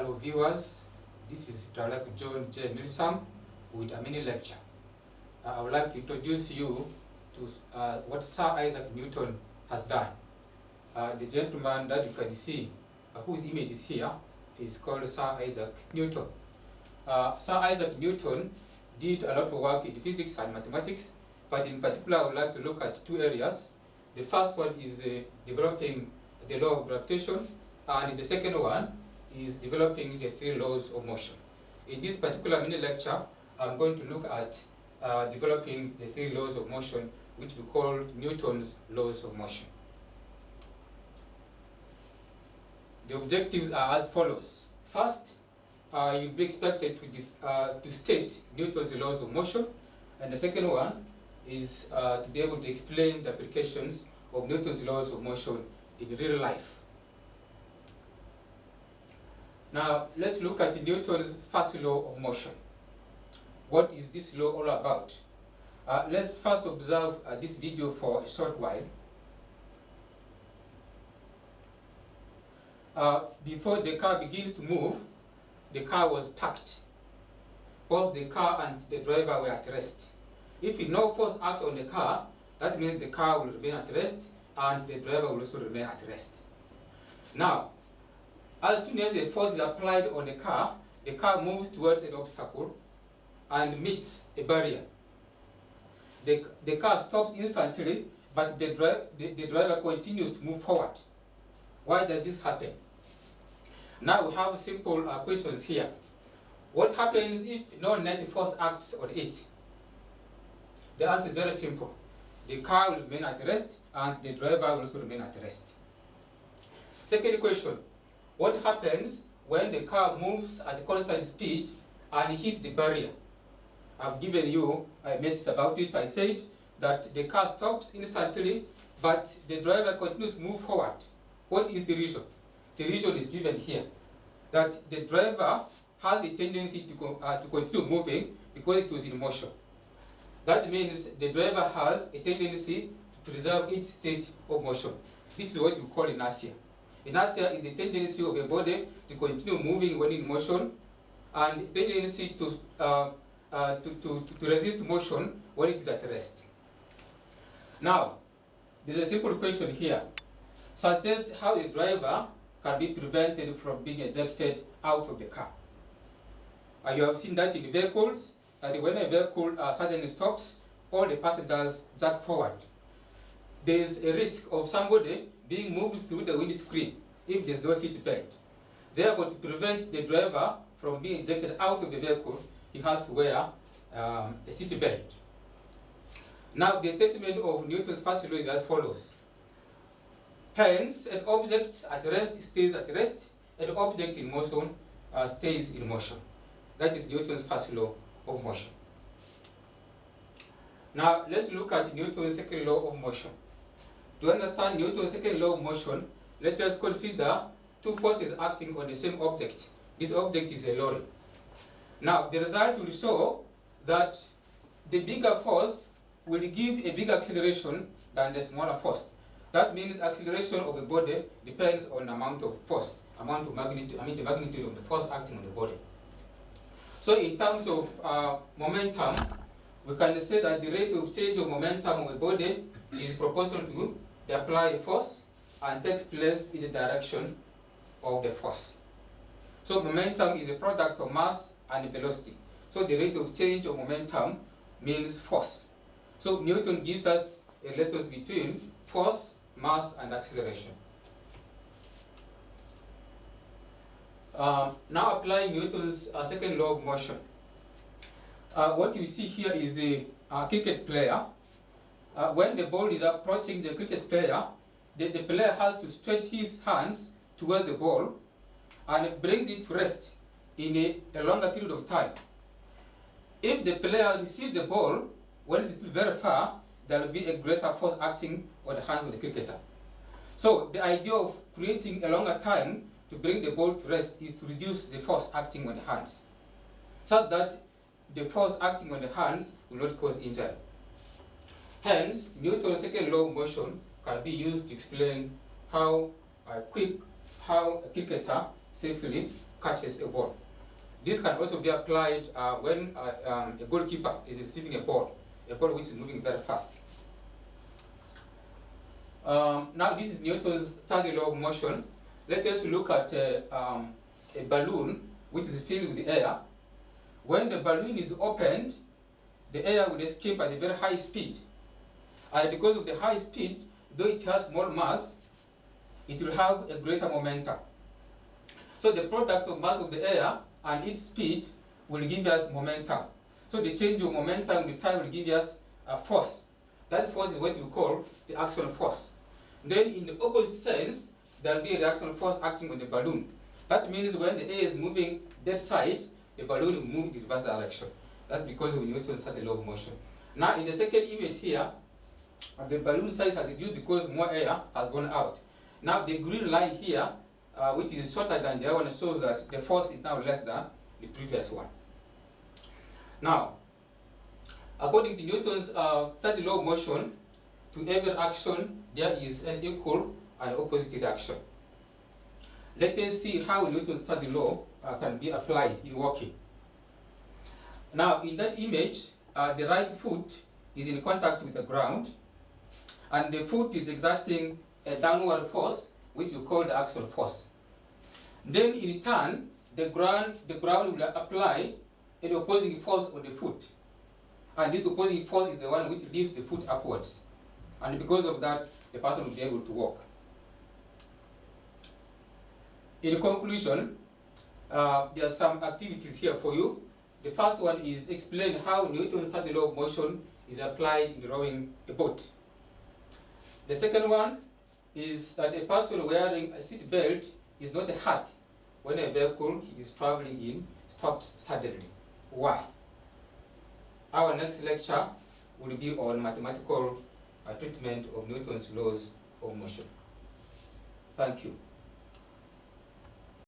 Hello viewers, this is Draleku Milsome with a mini lecture. I would like to introduce you to what Sir Isaac Newton has done. The gentleman that you can see, whose image is here, is called Sir Isaac Newton. Sir Isaac Newton did a lot of work in physics and mathematics, but in particular I would like to look at two areas. The first one is developing the law of gravitation, and the second one is developing the three laws of motion. In this particular mini lecture, I'm going to look at developing the three laws of motion, which we call Newton's laws of motion. The objectives are as follows. First, you'll be expected to state Newton's laws of motion, and the second one is to be able to explain the applications of Newton's laws of motion in real life. Now, let's look at Newton's first law of motion. What is this law all about? Let's first observe this video for a short while. Before the car begins to move, the car was parked. Both the car and the driver were at rest. If no force acts on the car, that means the car will remain at rest and the driver will also remain at rest. Now, as soon as a force is applied on the car moves towards an obstacle and meets a barrier. The car stops instantly, but the driver continues to move forward. Why does this happen? Now we have simple questions here. What happens if no net force acts on it? The answer is very simple. The car will remain at rest and the driver will also remain at rest. Second question. What happens when the car moves at a constant speed and hits the barrier? I've given you a message about it. I said that the car stops instantly, but the driver continues to move forward. What is the reason? The reason is given here, that the driver has a tendency to continue moving because it was in motion. That means the driver has a tendency to preserve its state of motion. This is what we call inertia. Inertia is the tendency of a body to continue moving when in motion, and tendency to resist motion when it is at rest. Now, there's a simple question here. Suggest how a driver can be prevented from being ejected out of the car. You have seen that in vehicles, that when a vehicle suddenly stops, all the passengers jerk forward. There is a risk of somebody being moved through the windscreen if there's no seat belt. Therefore, to prevent the driver from being ejected out of the vehicle, he has to wear a seat belt. Now, the statement of Newton's first law is as follows. Hence, an object at rest stays at rest, and an object in motion stays in motion. That is Newton's first law of motion. Now, let's look at Newton's second law of motion. To understand Newton's second law of motion, let us consider two forces acting on the same object. This object is a lorry. Now, the results will show that the bigger force will give a bigger acceleration than the smaller force. That means acceleration of the body depends on the amount of force, the magnitude of the force acting on the body. So in terms of momentum, we can say that the rate of change of momentum of a body is proportional to the applied force and takes place in the direction of the force. So momentum is a product of mass and velocity. So the rate of change of momentum means force. So Newton gives us a relation between force, mass, and acceleration. Now applying Newton's second law of motion. What you see here is a cricket player. When the ball is approaching the cricket player, the player has to stretch his hands towards the ball and it brings it to rest in a longer period of time. If the player receives the ball when it is still very far, there will be a greater force acting on the hands of the cricketer. So the idea of creating a longer time to bring the ball to rest is to reduce the force acting on the hands, so that the force acting on the hands will not cause injury. Hence, Newton's second law of motion can be used to explain how a cricketer safely catches a ball. This can also be applied when a goalkeeper is receiving a ball which is moving very fast. Now this is Newton's third law of motion. Let us look at a balloon which is filled with air. When the balloon is opened, the air will escape at a very high speed. And because of the high speed, though it has small mass, it will have a greater momentum. So the product of mass of the air and its speed will give us momentum. So the change of momentum with time will give us a force. That force is what we call the action force. Then in the opposite sense, there will be a reaction force acting on the balloon. That means when the air is moving that side, the balloon will move in the reverse direction. That's because of Newton's third law of motion. Now in the second image here, the balloon size has reduced because more air has gone out. Now the green line here, which is shorter than the other one, shows that the force is now less than the previous one. Now, according to Newton's third law of motion, to every action there is an equal and opposite reaction. Let us see how Newton's third law can be applied in walking. Now, in that image, the right foot is in contact with the ground, and the foot is exerting a downward force, which we call the axial force. Then, in turn, the ground will apply an opposing force on the foot, and this opposing force is the one which lifts the foot upwards, and because of that, the person will be able to walk. In conclusion, there are some activities here for you. The first one is explain how Newton's third law of motion is applied in rowing a boat. The second one is that a person wearing a seat belt is not hurt when a vehicle he is traveling in stops suddenly. Why? Our next lecture will be on mathematical treatment of Newton's laws of motion. Thank you.